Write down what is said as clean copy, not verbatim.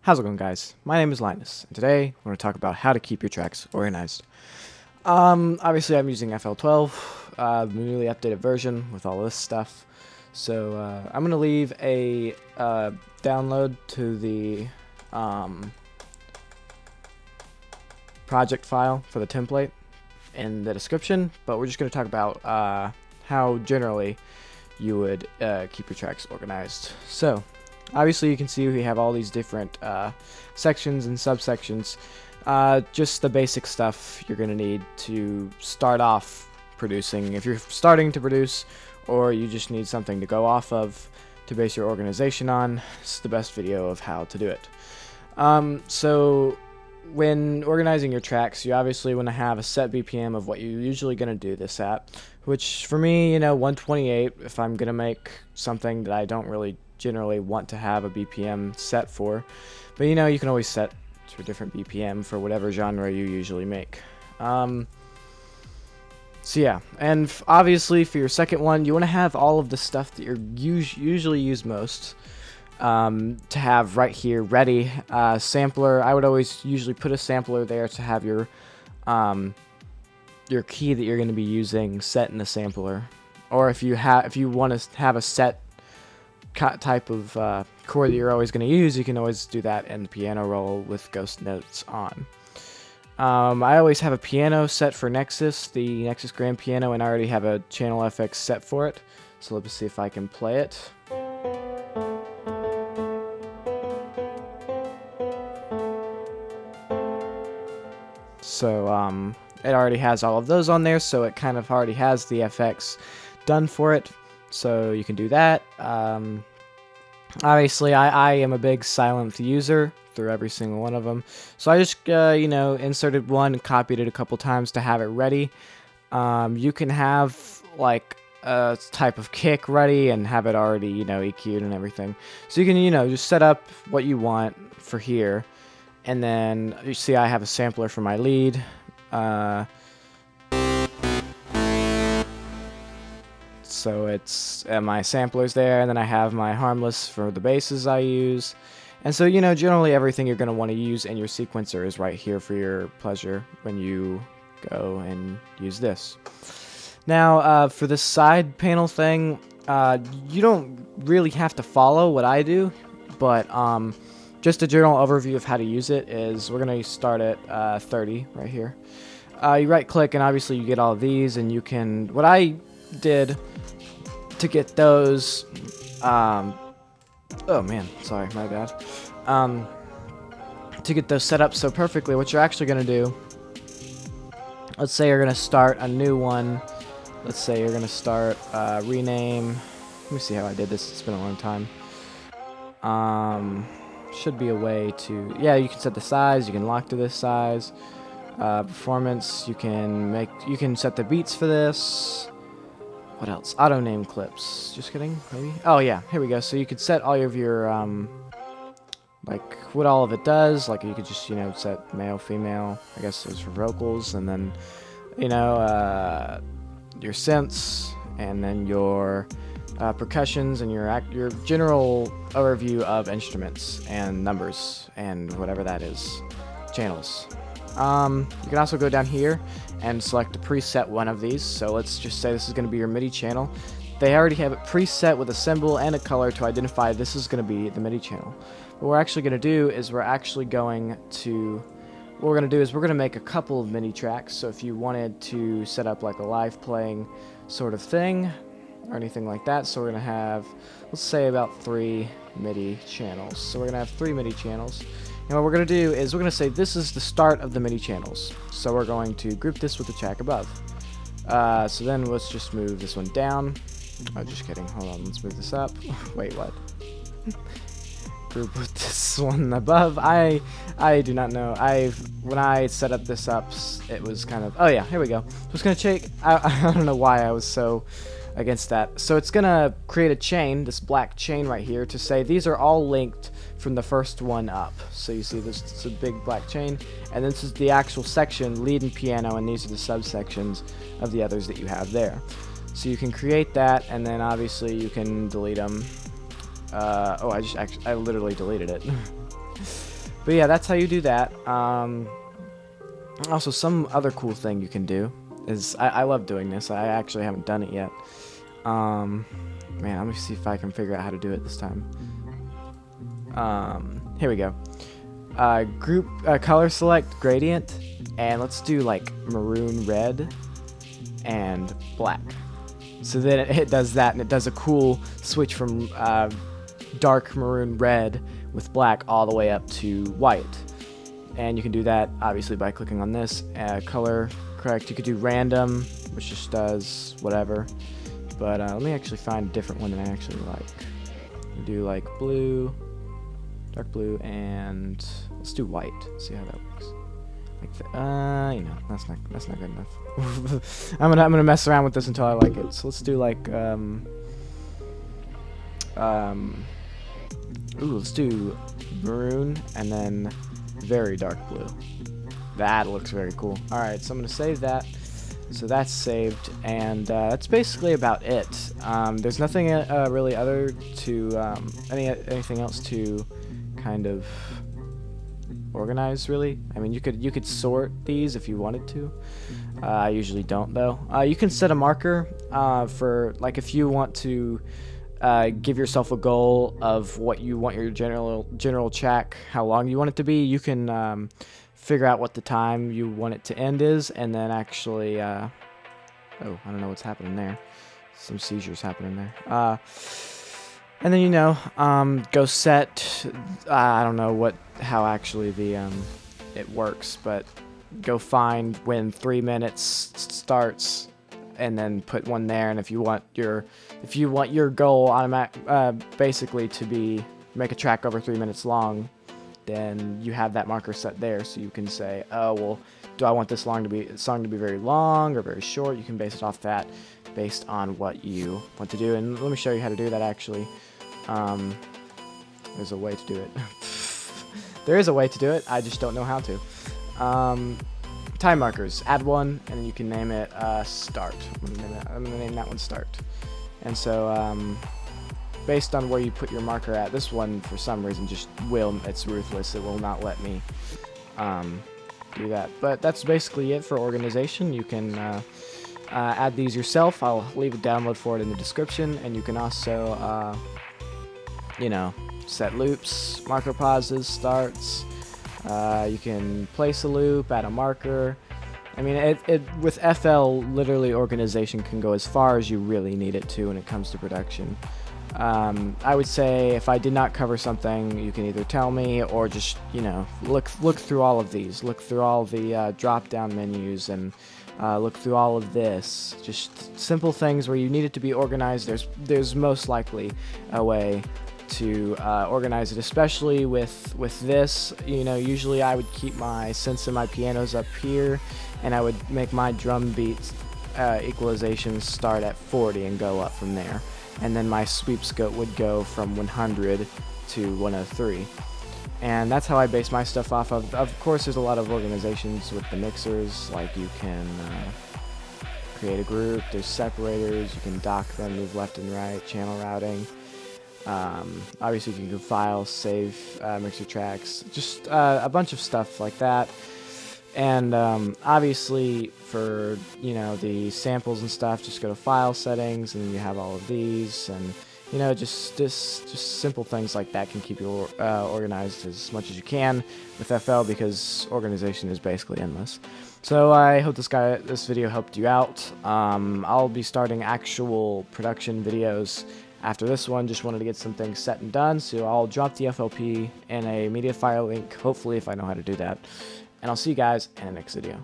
How's it going, guys? My name is Linus, and today we're going to talk about how to keep your tracks organized. Obviously I'm using FL12, the newly updated version with all this stuff. So I'm going to leave a download to the project file for the template in the description, but we're just going to talk about how generally you would keep your tracks organized. So obviously you can see we have all these different sections and subsections. Just the basic stuff you're going to need to start off producing. If you're starting to produce, or you just need something to go off of to base your organization on, this is the best video of how to do it. So when organizing your tracks, you obviously want to have a set BPM of what you're usually going to do this at, which for me, 128 if I'm going to make something that I don't really generally want to have a BPM set for. But you can always set to a different BPM for whatever genre you usually make. So yeah, and obviously for your second one, you want to have all of the stuff that you usually use most to have right here ready. Sampler, I would always usually put a sampler there to have your key that you're going to be using set in the sampler. Or if you want to have a set type of chord that you're always going to use, you can always do that in the piano roll with ghost notes on. I always have a piano set for Nexus, the Nexus Grand Piano, and I already have a Channel FX set for it. So let's see if I can play it. So it already has all of those on there, so it kind of already has the FX done for it. So you can do that. Obviously, I am a big Sylenth user through every single one of them. So I just, inserted one and copied it a couple times to have it ready. You can have, like, a type of kick ready and have it already, EQ'd and everything. So you can, just set up what you want for here. And then, you see I have a sampler for my lead. So it's my samplers there, and then I have my harmless for the basses I use. And so, generally everything you're going to want to use in your sequencer is right here for your pleasure when you go and use this. Now, for the side panel thing, you don't really have to follow what I do, but just a general overview of how to use it is we're going to start at 30 right here. You right click, and obviously you get all of these, and you can, what I did to get those, oh man, sorry, my bad. To get those set up so perfectly, what you're actually going to do, let's say you're going to start a new one. Let's say you're going to start rename. Let me see how I did this. It's been a long time. Should be a way to, yeah, you can set the size. You can lock to this size. Performance, you can set the beats for this. What else? Auto name clips. Just kidding, maybe? Oh yeah, here we go. So you could set all of your, like, what all of it does. Like, you could just, set male, female. I guess those for vocals. And then, your synths. And then your percussions and your general overview of instruments and numbers and whatever that is. Channels. You can also go down here and select a preset one of these. So let's just say this is going to be your MIDI channel. They already have it preset with a symbol and a color to identify this is going to be the MIDI channel. What we're actually going to do is we're going to make a couple of MIDI tracks. So if you wanted to set up like a live playing sort of thing or anything like that, so we're going to have, let's say, about 3 MIDI channels. So we're going to have 3 MIDI channels. And what we're going to do is we're going to say this is the start of the MIDI channels. So we're going to group this with the track above. So then let's just move this one down. Oh, just kidding. Hold on. Let's move this up. Wait, what? Group with this one above. I do not know. When I set up this up, it was kind of, oh yeah, here we go. So it's going to check. I don't know why I was so against that. So it's going to create a chain, this black chain right here, to say these are all linked from the first one up. So you see this, it's a big black chain, and this is the actual section, lead and piano, and these are the subsections of the others that you have there. So you can create that, and then obviously you can delete them. Oh, I literally deleted it. But yeah, that's how you do that. Also, some other cool thing you can do is, I love doing this. I actually haven't done it yet. Man, let me see if I can figure out how to do it this time. Here we go. Group color select gradient, and let's do like maroon red and black. So then it does that, and it does a cool switch from dark maroon red with black all the way up to white. And you can do that obviously by clicking on this color correct. You could do random, which just does whatever. But let me actually find a different one that I actually like. Do like blue, dark blue, and let's do white. See how that works. Like you know, that's not good enough. I'm gonna mess around with this until I like it. So let's do like let's do maroon and then very dark blue. That looks very cool. All right, so I'm gonna save that. So that's saved, and that's basically about it. There's nothing really other to anything else to kind of organize, really. I mean, you could sort these if you wanted to. I usually don't, though. You can set a marker for, like, if you want to give yourself a goal of what you want your general track, how long you want it to be. You can figure out what the time you want it to end is, and then actually oh, I don't know what's happening there. Some seizures happening there. And then, you know, go set, I don't know how actually the it works, but go find when 3 minutes starts, and then put one there. And if you want your goal basically to make a track over 3 minutes long, then you have that marker set there, so you can say, oh well, do I want this song to be very long or very short? You can base it off that, based on what you want to do. And let me show you how to do that actually. There's a way to do it. There is a way to do it, I just don't know how to. Time markers, add one, and you can name it start. I'm gonna name that one start. And so based on where you put your marker at, this one for some reason it's ruthless. It will not let me do that. But that's basically it for organization. You can add these yourself. I'll leave a download for it in the description, and you can also you know, set loops, marker pauses, starts. You can place a loop, add a marker. I mean, with FL, literally organization can go as far as you really need it to when it comes to production. I would say if I did not cover something, you can either tell me or just, you know, look through all of these. Look through all the drop-down menus and look through all of this. Just simple things where you need it to be organized. There's most likely a way to organize it, especially with this. You know, usually I would keep my synths and my pianos up here, and I would make my drum beats equalizations start at 40 and go up from there. And then my sweeps would go from 100 to 103. And that's how I base my stuff off of. Of course, there's a lot of organizations with the mixers, like you can create a group, there's separators, you can dock them, move left and right, channel routing. Obviously you can do files, save mixer tracks, just a bunch of stuff like that. And obviously for, you know, the samples and stuff, just go to file settings, and you have all of these, and you know, just simple things like that can keep you organized as much as you can with FL, because organization is basically endless. So I hope this video helped you out. I'll be starting actual production videos after this one. Just wanted to get some things set and done, so I'll drop the FLP in a media file link, hopefully, if I know how to do that. And I'll see you guys in the next video.